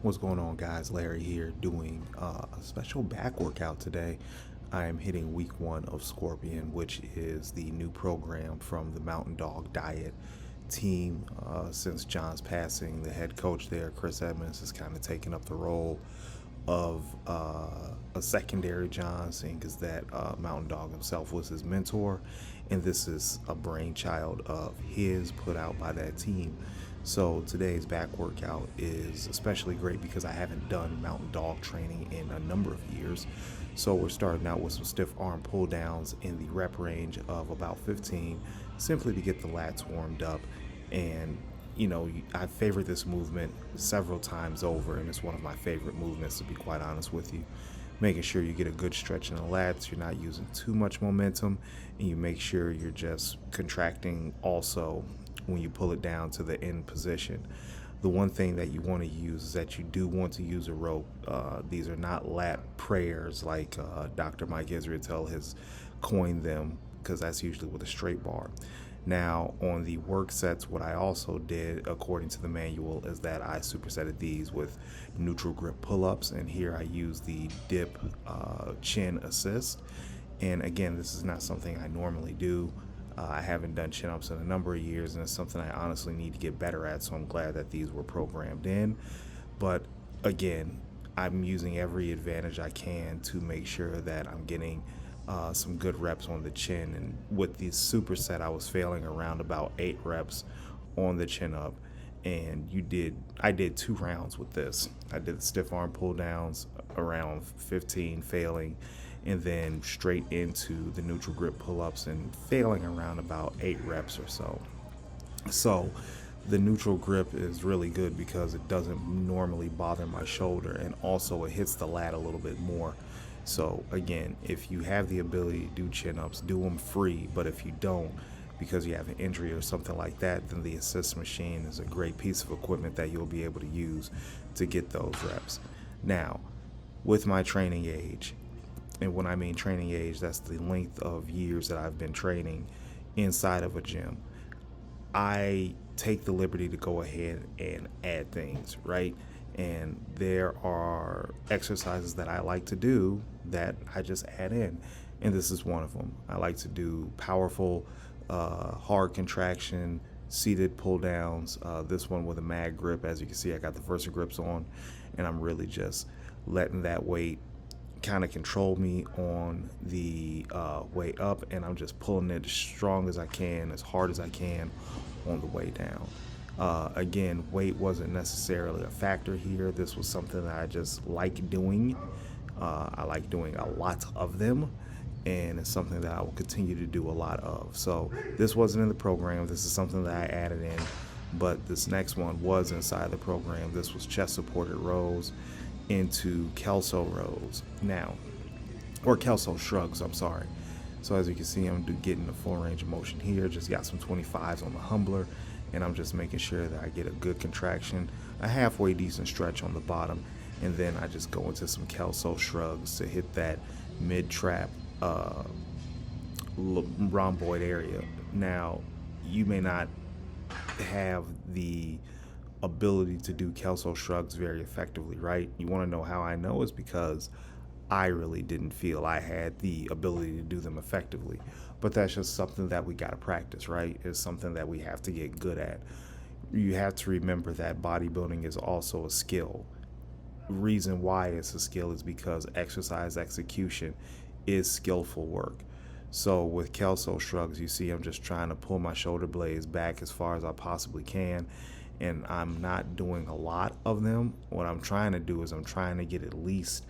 What's going on, guys? Larry here doing a special back workout today. I am hitting week 1 of Scorpion, which is the new program from the Mountaindog Diet team. Since John's passing, the head coach there, Chris Edmonds, has kind of taken up the role of a secondary John, seeing as that Mountain Dog himself was his mentor, and this is a brainchild of his put out by that team. So today's back workout is especially great because I haven't done mountain dog training in a number of years. So we're starting out with some stiff arm pull downs in the rep range of about 15, simply to get the lats warmed up. And I favored this movement several times over, and it's one of my favorite movements, to be quite honest with you. Making sure you get a good stretch in the lats, you're not using too much momentum, and you make sure you're just contracting also when you pull it down to the end position. The one thing that you want to use is that you do want to use a rope. These are not lat prayers like Dr. Mike Israetel has coined them, because that's usually with a straight bar. Now, on the work sets, what I also did, according to the manual, is that I supersetted these with neutral grip pull-ups, and here I use the dip chin assist. And again, this is not something I normally do. I haven't done chin-ups in a number of years, and it's something I honestly need to get better at, so I'm glad that these were programmed in. But again, I'm using every advantage I can to make sure that I'm getting some good reps on the chin. And with the superset, I was failing around about 8 reps on the chin up. And I did 2 rounds with this. I did the stiff arm pull downs around 15, failing, and then straight into the neutral grip pull-ups and failing around about 8 reps or so. So the neutral grip is really good because it doesn't normally bother my shoulder, and also it hits the lat a little bit more. So again, if you have the ability to do chin-ups, do them free. But if you don't, because you have an injury or something like that, then the assist machine is a great piece of equipment that you'll be able to use to get those reps. Now, with my training age, and when I mean training age, that's the length of years that I've been training inside of a gym, I take the liberty to go ahead and add things, right? And there are exercises that I like to do that I just add in, and this is one of them. I like to do powerful, hard contraction, seated pull downs. This one with a mag grip. As you can see, I got the Versa grips on, and I'm really just letting that weight kind of control me on the way up, and I'm just pulling it as strong as I can, as hard as I can on the way down. Again, weight wasn't necessarily a factor here. This was something that I just like doing. I like doing a lot of them, and it's something that I will continue to do a lot of. So this wasn't in the program. This is something that I added in, but this next one was inside the program. This was chest supported rows into Kelso rows now, or Kelso shrugs, I'm sorry. So as you can see, I'm getting the full range of motion here. Just got some 25s on the humbler, and I'm just making sure that I get a good contraction, a halfway decent stretch on the bottom, and then I just go into some Kelso shrugs to hit that mid-trap rhomboid area. Now, you may not have the ability to do Kelso shrugs very effectively, right? You want to know how I know? Is because I really didn't feel I had the ability to do them effectively. But that's just something that we got to practice, right? It's something that we have to get good at. You have to remember that bodybuilding is also a skill. Reason why it's a skill is because exercise execution is skillful work. So with Kelso shrugs, you see I'm just trying to pull my shoulder blades back as far as I possibly can, and I'm not doing a lot of them. What I'm trying to do is I'm trying to get at least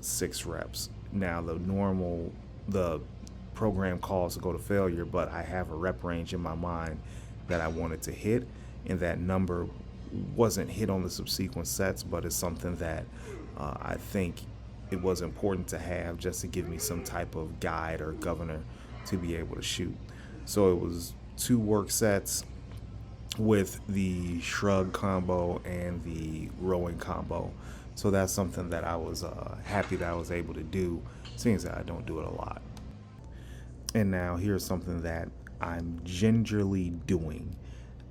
6 reps. Now the program calls to go to failure, but I have a rep range in my mind that I wanted to hit, and that number wasn't hit on the subsequent sets, but it's something that I think it was important to have just to give me some type of guide or governor to be able to shoot. So it was 2 work sets with the shrug combo and the rowing combo. So that's something that I was happy that I was able to do, seeing that I don't do it a lot. And now here's something that I'm gingerly doing.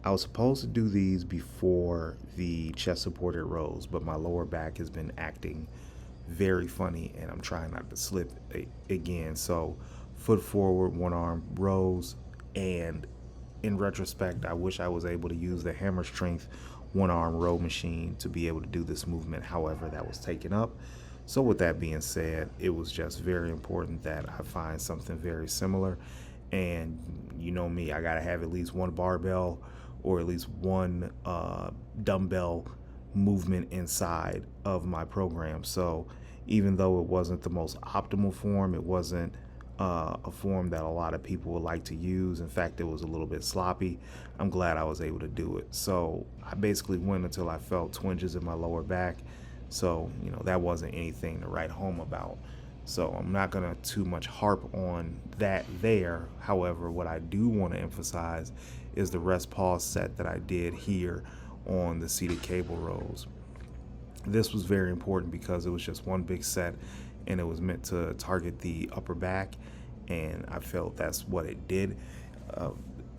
I was supposed to do these before the chest supported rows, but my lower back has been acting very funny and I'm trying not to slip again. So foot forward, one arm rows, and in retrospect, I wish I was able to use the hammer strength one arm row machine to be able to do this movement. However, that was taken up. So with that being said, it was just very important that I find something very similar. And you know me, I gotta have at least one barbell or at least one dumbbell movement inside of my program. So even though it wasn't the most optimal form, it wasn't a form that a lot of people would like to use. In fact, it was a little bit sloppy. I'm glad I was able to do it. So I basically went until I felt twinges in my lower back. So, you know, that wasn't anything to write home about. So I'm not going to too much harp on that there. However, what I do want to emphasize is the rest pause set that I did here on the seated cable rows. This was very important because it was just one big set and it was meant to target the upper back, and I felt that's what it did.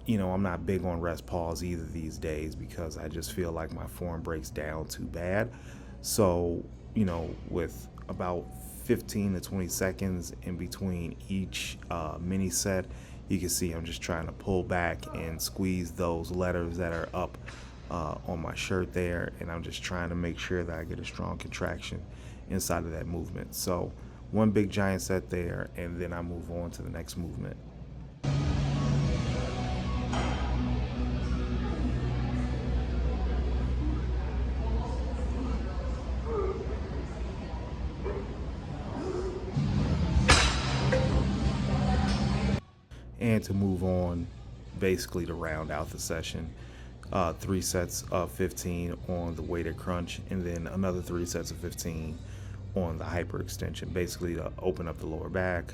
You know, I'm not big on rest pause either these days because I just feel like my form breaks down too bad. So, you know, with about 15 to 20 seconds in between each mini set, you can see I'm just trying to pull back and squeeze those letters that are up on my shirt there, and I'm just trying to make sure that I get a strong contraction inside of that movement. So one big giant set there, and then I move on to the next movement. And to move on, basically to round out the session, 3 sets of 15 on the weighted crunch, and then another 3 sets of 15 on the hyperextension, basically to open up the lower back,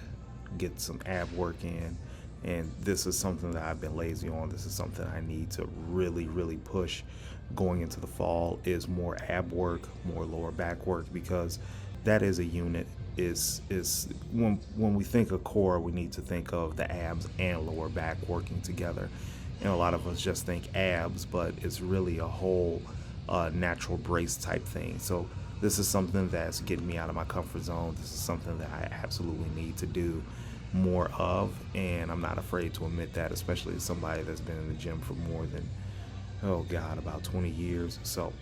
get some ab work in. And this is something that I've been lazy on. This is something I need to really push going into the fall, is more ab work, more lower back work, because that is a unit. Is when we think of core, we need to think of the abs and lower back working together. And a lot of us just think abs, but it's really a whole natural brace type thing. So this is something that's getting me out of my comfort zone. This is something that I absolutely need to do more of, and I'm not afraid to admit that, especially as somebody that's been in the gym for more than, oh God, about 20 years. So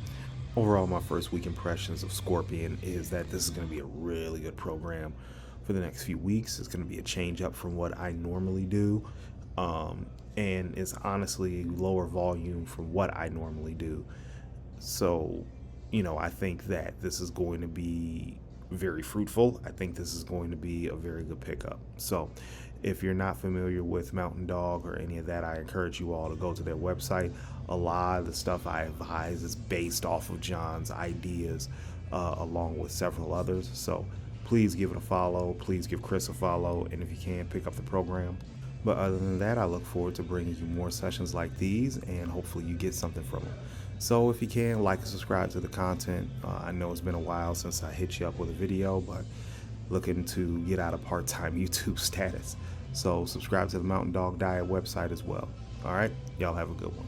overall, my first week impressions of Scorpion is that this is going to be a really good program for the next few weeks. It's going to be a change up from what I normally do, and it's honestly lower volume from what I normally do. So, you know, I think that this is going to be very fruitful. I think this is going to be a very good pickup. So if you're not familiar with Mountaindog or any of that, I encourage you all to go to their website. A lot of the stuff I advise is based off of John's ideas, along with several others. So please give it a follow. Please give Chris a follow. And if you can, pick up the program. But other than that, I look forward to bringing you more sessions like these, and hopefully you get something from them. So if you can, like and subscribe to the content. I know it's been a while since I hit you up with a video, but looking to get out of part-time YouTube status. So subscribe to the Mountaindog Diet website as well. All right, y'all have a good one.